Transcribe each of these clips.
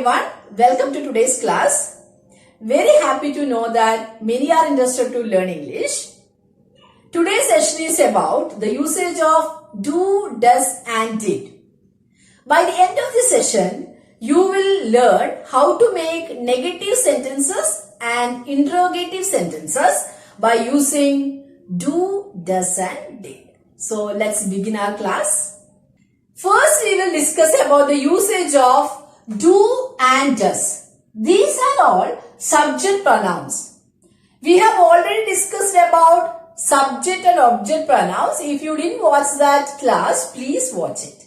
everyone, welcome to today's class. Very happy to know that many are interested to learn English. Today's session is about the usage of do, does and did. By the end of the session, you will learn how to make negative sentences and interrogative sentences by using do, does and did. So let's begin our class. First, we will discuss about the usage of do and does. These are all subject pronouns. We have already discussed about subject and object pronouns. If you didn't watch that class, please watch it.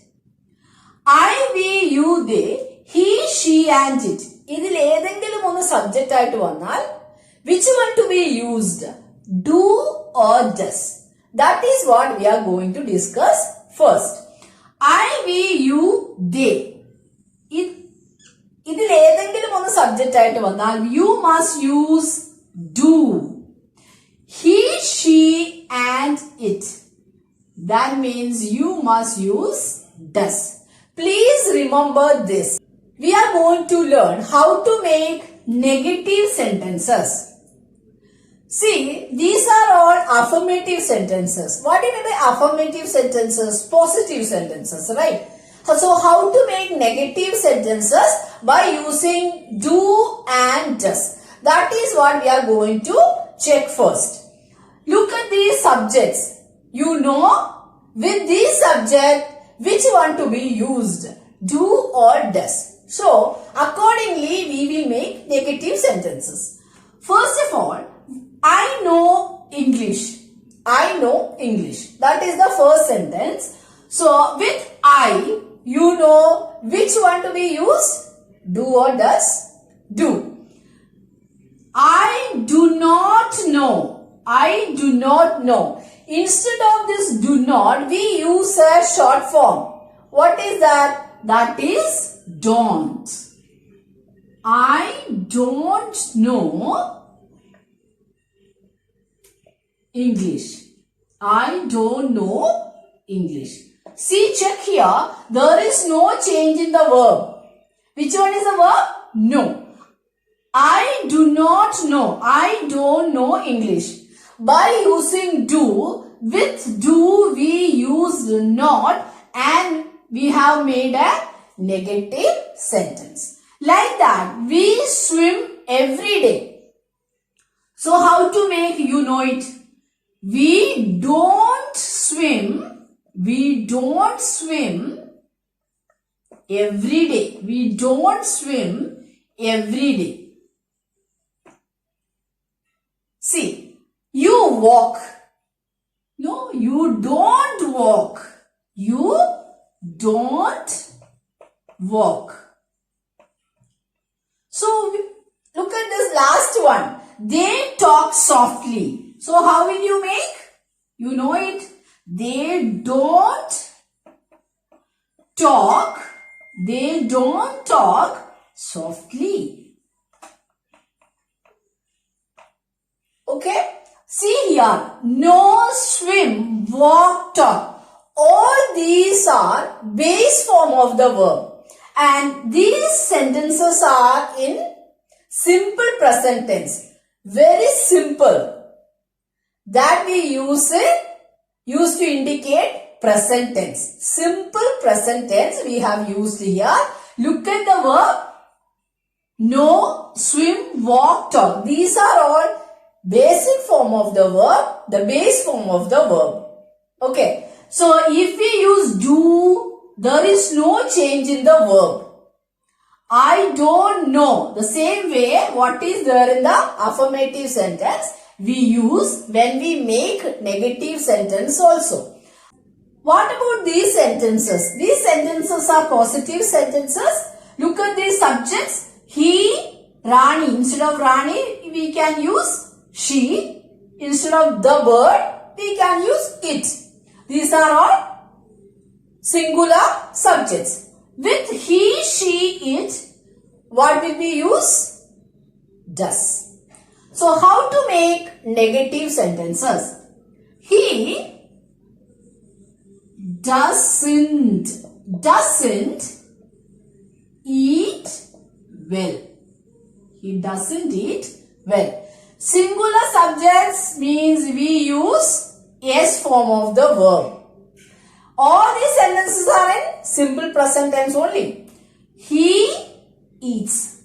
I, we, you, they, he, she and it. ഇതിൽ ഏതെങ്കിലും ഒന്ന് subject ആയിട്ട് വന്നാൽ which one to be used? Do or does? That is what we are going to discuss first. I, we, you, they. ഇതിൽ ഏതെങ്കിലും ഒന്ന് subject ആയിട്ട് വന്നാൽ you must use do. He, she and it. That means you must use does. Please remember this. We are going to learn how to make negative sentences. See, these are all affirmative sentences. What do you mean by affirmative sentences? Positive sentences, right? So, how to make negative sentences? By using do and does. That is what we are going to check first. Look at these subjects. You know, with this subject, which one to be used? Do or does? So, accordingly, we will make negative sentences. First of all, I know English. I know English. That is the first sentence. So, with I, you know which one to be used? Do or does? Do. I do not know. I do not know. Instead of this do not, we use a short form. What is that? That is don't. I don't know English. I don't know English. See, check here. There is no change in the verb. Which one is the verb? No. I do not know. I don't know English. By using do, with do we use not and we have made a negative sentence. Like that, we swim every day. So how to make you know it? We don't swim. We don't swim every day. We don't swim every day. See, you walk. No, you don't walk. You don't walk. So, look at this last one. They talk softly. So, how will you make? You know it. They don't talk. They don't talk softly. Okay. See here. No, swim, walk, talk. All these are base form of the verb. And these sentences are in simple present tense. Very simple. That we use to indicate present tense. Simple present tense we have used here. Look at the verb. No, swim, walk, talk. These are all basic form of the verb. The base form of the verb. Okay. So, if we use do, there is no change in the verb. I don't know. The same way, what is there in the affirmative sentence, we use when we make negative sentence also. What about these sentences? These sentences are positive sentences. Look at these subjects. He, Rani. Instead of Rani, we can use she. Instead of the bird, we can use it. These are all singular subjects. With he, she, it, what will be used? Does. So, how to make negative sentences? He doesn't eat well. He doesn't eat well. Singular subjects means we use S form of the verb. All these sentences are in simple present tense only. He eats.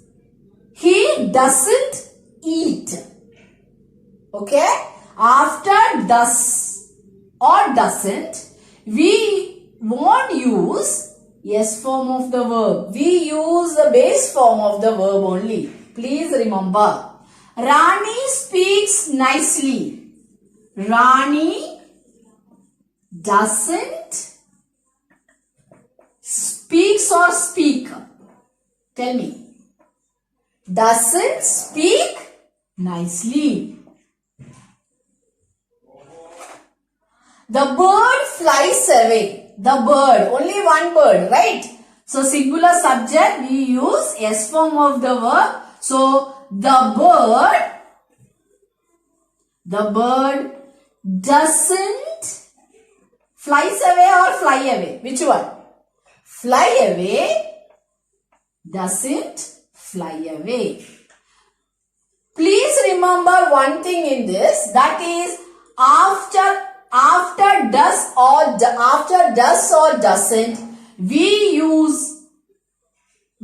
He doesn't eat. Okay? After does or doesn't, we won't use S form of the verb. We use the base form of the verb only. Please remember. Rani speaks nicely. Rani doesn't speaks or speak. Tell me. Doesn't speak nicely. The bird flies away. The bird, only one bird, right? So singular subject, we use S form of the verb. So the bird doesn't flies away or fly away. Which one? Fly away, doesn't fly away. Please remember one thing in this, that is after does or doesn't, we use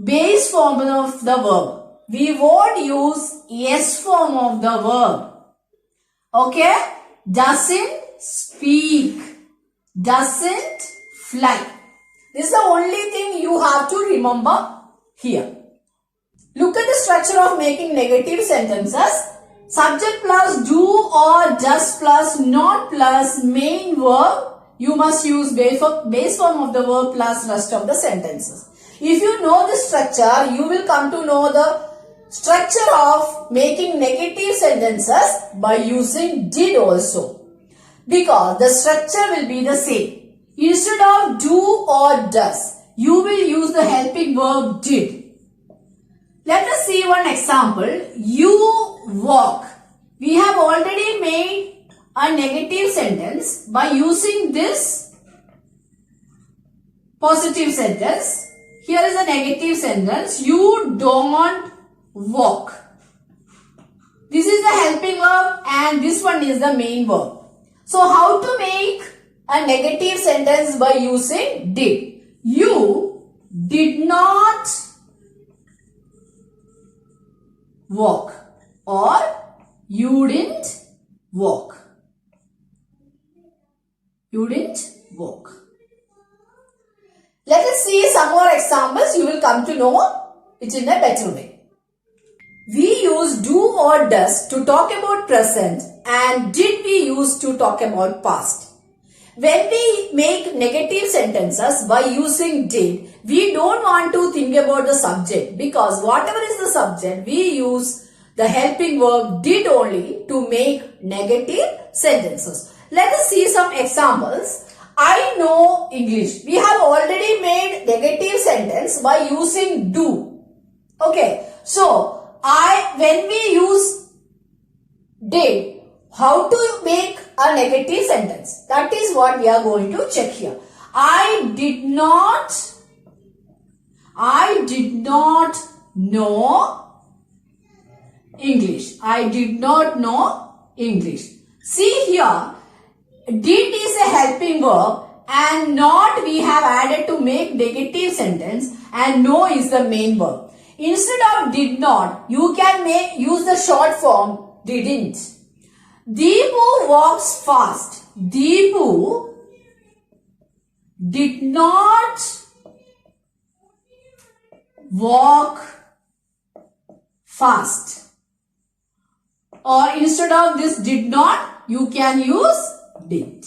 base form of the verb. We won't use S form of the verb. Okay? Doesn't speak. Doesn't fly. This is the only thing you have to remember here. Look at the structure of making negative sentences. Subject plus do or does plus not plus main verb. You must use base form of the verb plus rest of the sentences. If you know this structure, you will come to know the structure of making negative sentences by using did also. Because the structure will be the same. Instead of do or does, you will use the helping verb did. Let us see one example. You walk. We have already made a negative sentence by using this positive sentence. Here is a negative sentence. You don't walk. This is the helping verb and this one is the main verb. So how to make a negative sentence by using did? You did not walk or you didn't walk. You didn't walk. Let us see some more examples. You will come to know it in a better way. We use do or does to talk about present and did we use to talk about past. When we make negative sentences by using did, we don't want to think about the subject because whatever is the subject, we use the helping verb did only to make negative sentences. Let us see some examples. I know English. We have already made negative sentence by using do. Okay. So, when we use did, how to make a negative sentence? That is what we are going to check here. I did not know English. I did not know English. See here, did is a helping verb and not we have added to make negative sentence and no is the main verb. Instead of did not, you can use the short form didn't. Deepu walks fast. Deepu did not walk fast. Or instead of this did not, you can use did.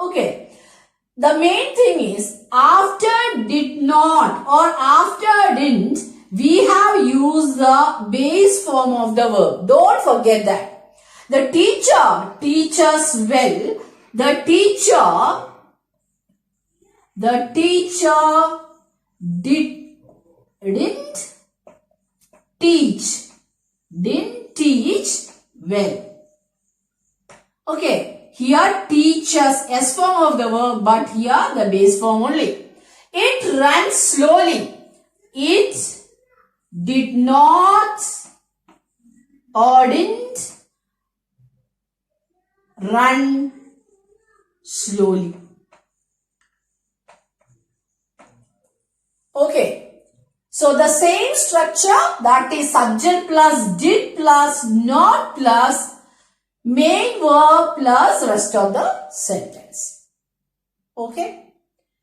Okay. The main thing is after did not or after didn't, we have used the base form of the verb. Don't forget that. The teacher teaches well. The teacher didn't teach well. Okay, here teaches S form of the verb, but here the base form only. It runs slowly. It did not, or didn't run slowly. Okay. So the same structure, that is subject plus did plus not plus main verb plus rest of the sentence. Okay.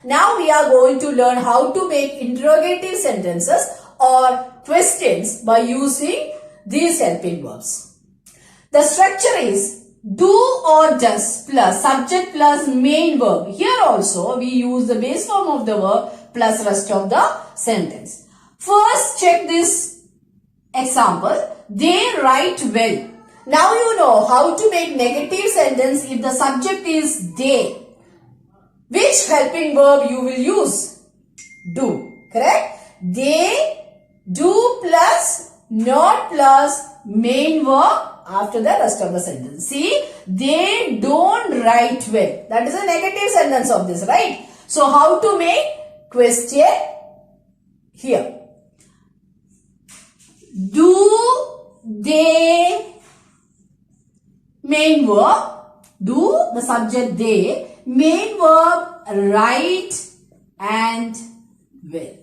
Now we are going to learn how to make interrogative sentences or questions by using these helping verbs. The structure is do or does plus subject plus main verb. Here also we use the base form of the verb plus rest of the sentence. First, check this example. They write well. Now you know how to make negative sentence if the subject is they. Which helping verb you will use? Do. Correct? They do plus not plus main verb after the rest of the sentence. See, they don't write well. That is a negative sentence of this, right? So, how to make question here? Do they main verb, do the subject they, main verb write and well.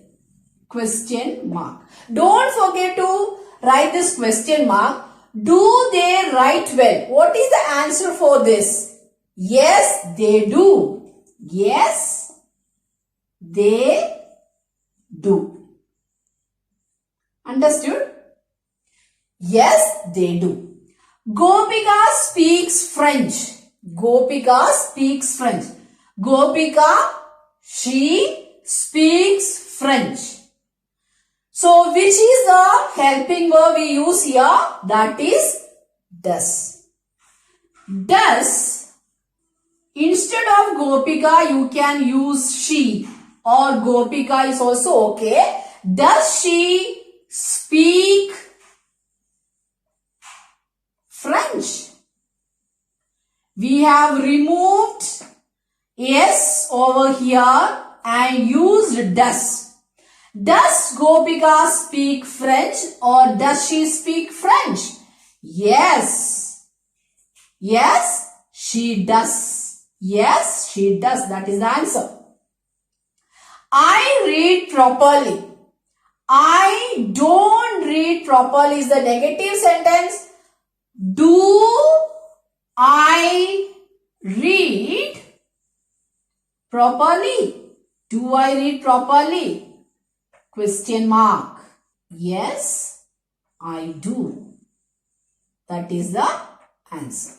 Question mark. Don't forget to write this question mark. Do they write well? What is the answer for this? Yes, they do. Yes, they do. Understood? Yes, they do. Gopika speaks French. Gopika speaks French. Gopika, she speaks French. So, which is the helping verb we use here? That is does. Does, instead of Gopika, you can use she, or Gopika is also okay. Does she speak French? We have removed S over here and used does. Does Gopika speak French or does she speak French? Yes. Yes, she does. Yes, she does. That is the answer. I read properly. I don't read properly is the negative sentence. Do I read properly? Do I read properly? Question mark. Yes, I do. That is the answer.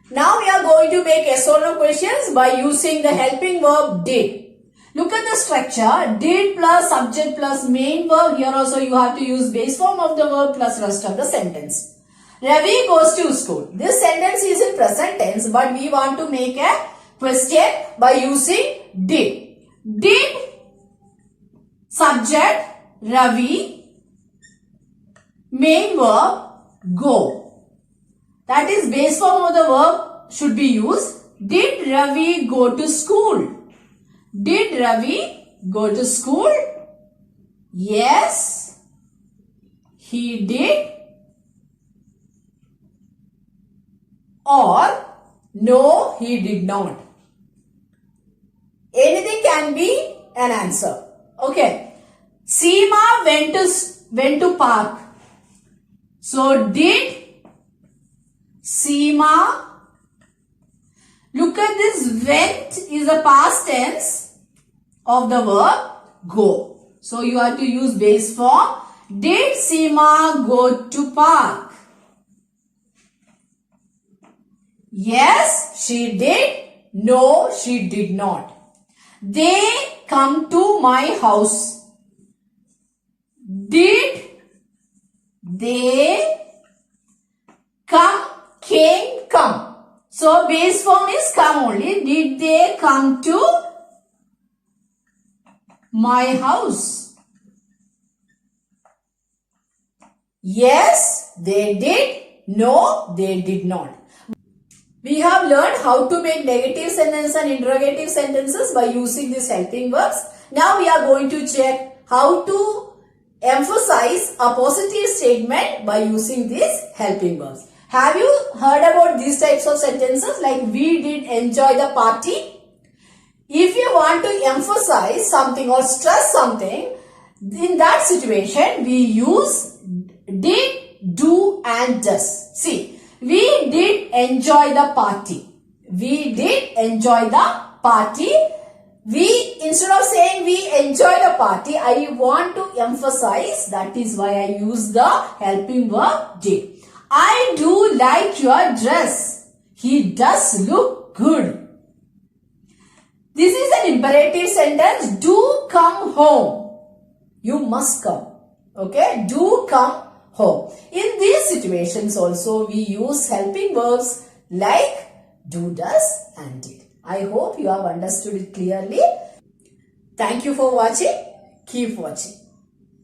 Now we are going to make yes or no questions by using the helping verb did. Look at the structure. Did plus subject plus main verb. Here also you have to use base form of the verb plus rest of the sentence. Ravi goes to school. This sentence is in present tense, but we want to make a question by using did. Did subject Ravi, main verb go. That is base form of the verb should be used. Did Ravi go to school? Did Ravi go to school? Yes, he did. Or no, he did not. Anything can be an answer. Okay. Seema went to park. So did Seema, look at this, went is the past tense of the verb go. So you have to use base form. Did Seema go to park? Yes, she did. No, she did not. They come to my house. Did they come? So base form is come only. Did they come to my house? Yes, they did. No, they did not. We have learned how to make negative sentences and interrogative sentences by using these helping verbs. Now we are going to check how to emphasize a positive statement by using these helping verbs. Have you heard about these types of sentences like we did enjoy the party? If you want to emphasize something or stress something, in that situation we use did, do and does. See, we did enjoy the party. We did enjoy the party. We, instead of saying we enjoy the party, I want to emphasize, that is why I use the helping verb did. I do like your dress. He does look good. This is an imperative sentence. Do come home. You must come. Okay? Do come home. In these situations also we use helping verbs like do, does and did. I hope you have understood it clearly. Thank you for watching. Keep watching.